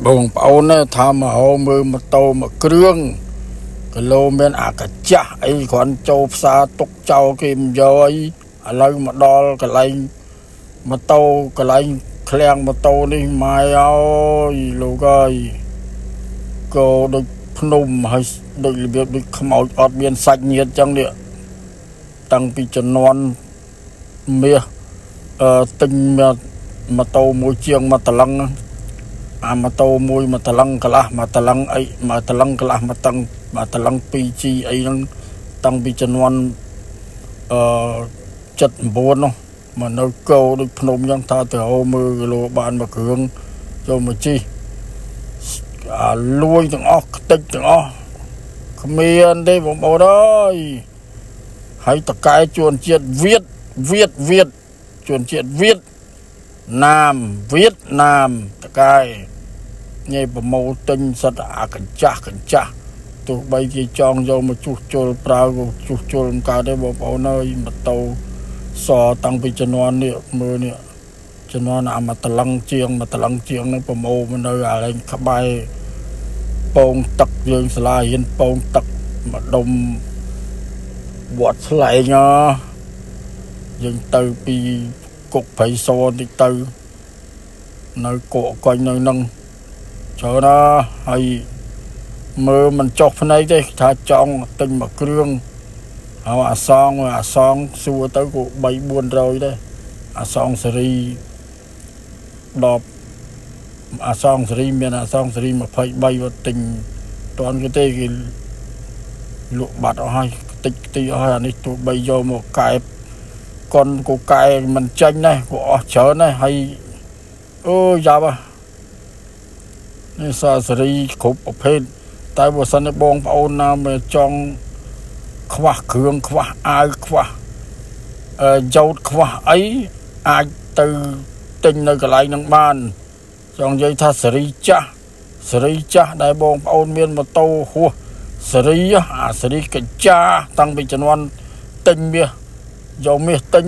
បងប្អូនណាថាមកហៅមើលម៉ូតូមួយគ្រឿងគីឡូមានអាកាចាស់អីគ្រាន់ចូលផ្សារទុកចោលគេមិនយកអីឥឡូវមកដល់កន្លែងម៉ូតូកន្លែងឃ្លាំងម៉ូតូនេះម៉ែអើយលោកអើយក៏ដូចភ្នំហើយដូចរបៀបដូចខ្មោចអត់មានសាច់ញាតិចឹងនេះតាំងពីជំនាន់មាសទិញម៉ូតូមួយជាងមួយតឡឹងអាម៉ូតូមួយតឡឹងកន្លះមួយតឡឹងអីមួយតឡឹងកន្លះមួយតឡឹង 2G អីហ្នឹងតាំងពីជំនាន់79នោះមកនៅកោដូចភ្នំចឹងថាទៅហៅមើលគីឡូបានមួយគ្រឿងចូលមកជីអាលួយទាំងអស់ខ្ទេចទាំងអស់គ្មានទេបងប្អូនអើយហើយតកែជួនជាតិវៀតជួនជាតិវៀតណាមតកែញ៉ៃប្រមូលទិញសិតអាកញ្ចាស់ទោះបីគេចង់យកមកជួសជុលប្រើក៏ជួសជុលមិនកើតទេបងប្អូនអើយម៉ូតូសតាំងពីជំនាន់នេះមើលនេះជំនាន់អាមួយតឡឹងជាងនឹងប្រមូលមកនៅអាលេងក្បែរពងទឹកយើងសាលារៀនពងទឹកម្ដុំវត្តស្លែងយើងទៅពីគុកព្រៃសរតិចទៅនៅកកកុញនៅនឹងច្រើនណាហើយមើលមិនចុះភ្នែកទេថាចង់ទិញមួយគ្រឿងហើយអាសងសួរទៅក៏300-400ដែរអាសងសេរី10អាសងសេរីមានអាសងសេរី23គាត់ទិញតន់គេទេគេលក់បាត់អស់ហើយតិចអស់ហើយអានេះទោះបីយកមកកែបកុនក៏កែមិនចាញ់ដែរក៏អស់ច្រើនដែរហើយអូយ៉ាប់នេះសេរីគ្រប់ប្រភេទតែបើសិនជាបងប្អូនណាមកចង់ខ្វះគ្រឿងខ្វះអាវខ្វះយ៉ូតខ្វះអីអាចទៅទិញនៅកន្លែងហ្នឹងបានចង់និយាយថាសេរីចាស់ដែលបងប្អូនមានម៉ូតូហួសសេរីអាសេរីកញ្ចាតាំងពីជំនាន់ទិញមាសយកមាសទិញ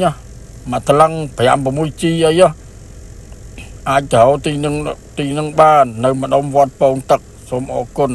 មកតឡឹង 5-6G អីអាចទៅទីនឹងបាននៅម្ដុំវត្តពងទឹកសូមអរគុណ